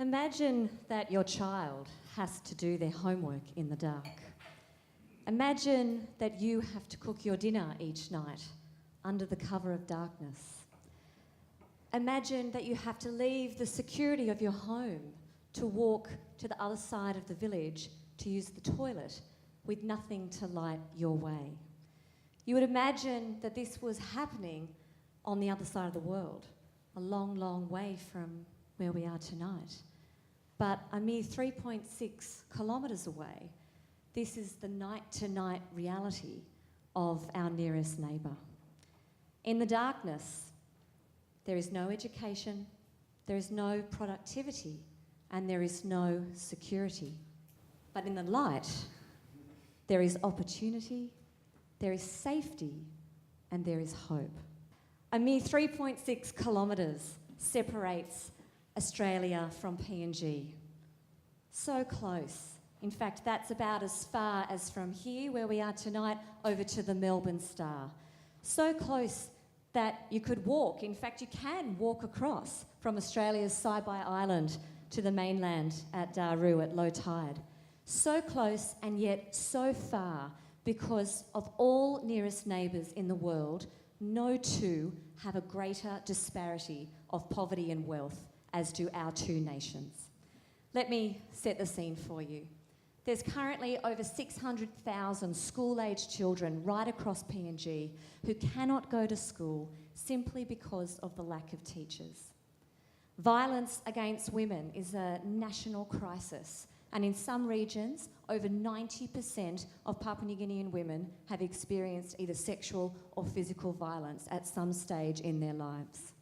Imagine that your child has to do their homework in the dark. Imagine that you have to cook your dinner each night under the cover of darkness. Imagine that you have to leave the security of your home to walk to the other side of the village to use the toilet with nothing to light your way. You would imagine that this was happening on the other side of the world, a long, long way from where we are tonight. But a mere 3.6 kilometres away, this is the night-to-night reality of our nearest neighbour. In the darkness, there is no education, there is no productivity, and there is no security. But in the light, there is opportunity, there is safety, and there is hope. A mere 3.6 kilometres separates Australia from PNG. So close. In fact, that's about as far as from here, where we are tonight, over to the Melbourne Star. So close that you could walk. In fact, you can walk across from Australia's Saibai Island to the mainland at Daru at low tide. So close and yet so far, because of all nearest neighbours in the world, no two have a greater disparity of poverty and wealth as do our two nations. Let me set the scene for you. There's currently over 600,000 school-aged children right across PNG who cannot go to school simply because of the lack of teachers. Violence against women is a national crisis, and in some regions, over 90% of Papua New Guinean women have experienced either sexual or physical violence at some stage in their lives.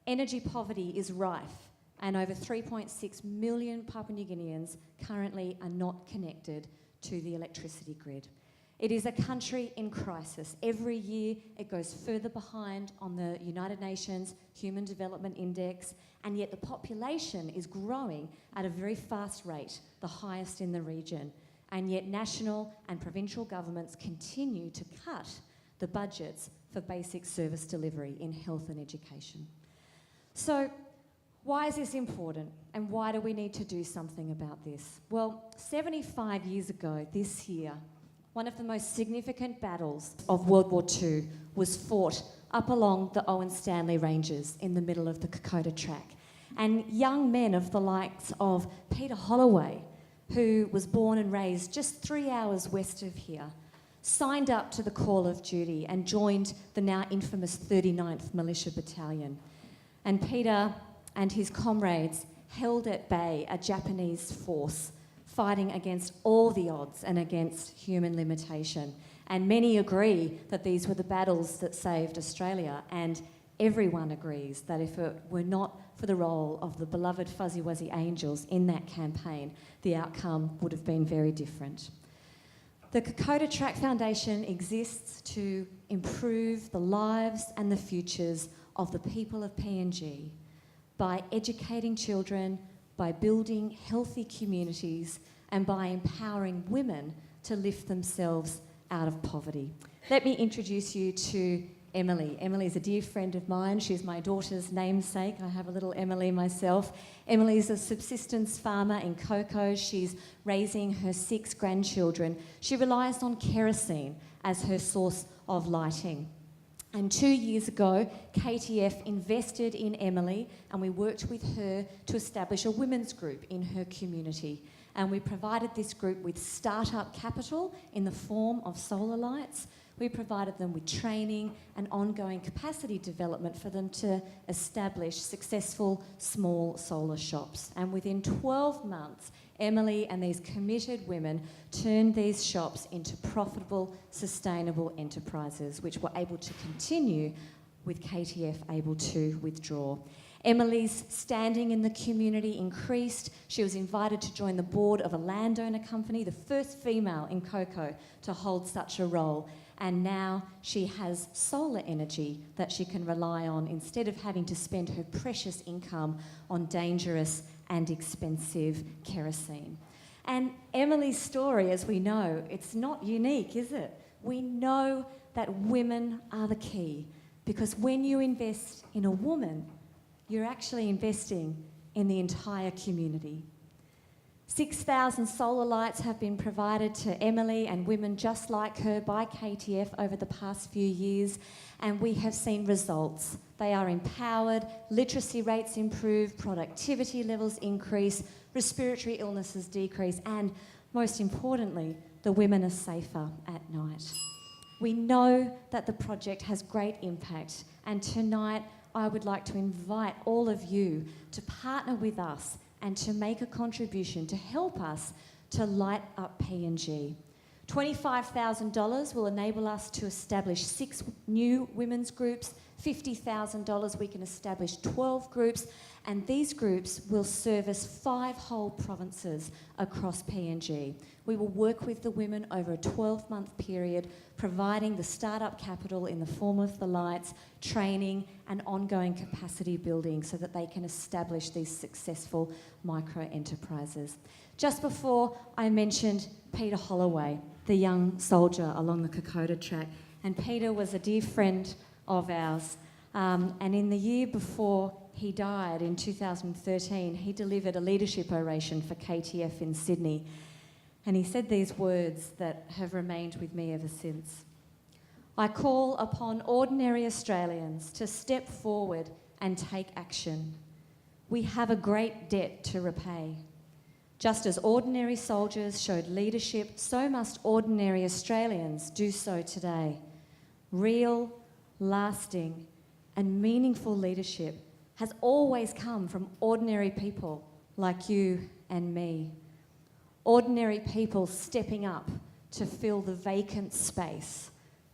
Energy poverty is rife, and over 3.6 million Papua New Guineans currently are not connected to the electricity grid. It is a country in crisis. Every year it goes further behind on the United Nations Human Development Index, and yet the population is growing at a very fast rate, the highest in the region. And yet national and provincial governments continue to cut the budgets for basic service delivery in health and education. So, why is this important, and why do we need to do something about this? Well, 75 years ago this year, one of the most significant battles of World War II was fought up along the Owen Stanley Ranges in the middle of the Kokoda track. And young men of the likes of Peter Holloway, who was born and raised just 3 hours west of here, signed up to the call of duty and joined the now infamous 39th Militia Battalion. And Peter and his comrades held at bay a Japanese force fighting against all the odds and against human limitation. And many agree that these were the battles that saved Australia, and everyone agrees that if it were not for the role of the beloved Fuzzy Wuzzy Angels in that campaign, the outcome would have been very different. The Kokoda Track Foundation exists to improve the lives and the futures of the people of PNG by educating children, by building healthy communities, and by empowering women to lift themselves out of poverty. Let me introduce you to Emily. Emily is a dear friend of mine. She's my daughter's namesake. I have a little Emily myself. Emily is a subsistence farmer in Cocoa. She's raising her 6 grandchildren. She relies on kerosene as her source of lighting. And 2 years ago, KTF invested in Emily, and we worked with her to establish a women's group in her community. And we provided this group with startup capital in the form of solar lights. We provided them with training and ongoing capacity development for them to establish successful small solar shops. And within 12 months, Emily and these committed women turned these shops into profitable, sustainable enterprises, which were able to continue with KTF able to withdraw. Emily's standing in the community increased. She was invited to join the board of a landowner company, the first female in Cocoa to hold such a role. And now she has solar energy that she can rely on instead of having to spend her precious income on dangerous and expensive kerosene. And Emily's story, as we know, it's not unique, is it? We know that women are the key, because when you invest in a woman, you're actually investing in the entire community. 6,000 solar lights have been provided to Emily and women just like her by KTF over the past few years, and we have seen results. They are empowered, literacy rates improve, productivity levels increase, respiratory illnesses decrease, and most importantly, the women are safer at night. We know that the project has great impact, and tonight I would like to invite all of you to partner with us and to make a contribution to help us to light up PNG. $25,000 will enable us to establish 6 new women's groups, $50,000 we can establish 12 groups, and these groups will service 5 whole provinces across PNG. We will work with the women over a 12-month period, providing the startup capital in the form of the lights, training and ongoing capacity building so that they can establish these successful micro-enterprises. Just before I mentioned Peter Holloway, the young soldier along the Kokoda track, and Peter was a dear friend of ours, and in the year before he died, in 2013, he delivered a leadership oration for KTF in Sydney, and he said these words that have remained with me ever since. I call upon ordinary Australians to step forward and take action. We have a great debt to repay. Just as ordinary soldiers showed leadership, so must ordinary Australians do so today. Real, lasting, and meaningful leadership has always come from ordinary people like you and me. Ordinary people stepping up to fill the vacant space,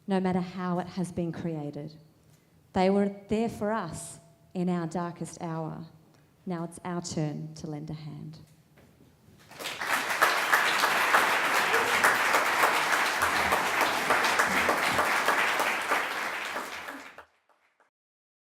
no matter how it has been created. They were there for us in our darkest hour. Now it's our turn to lend a hand.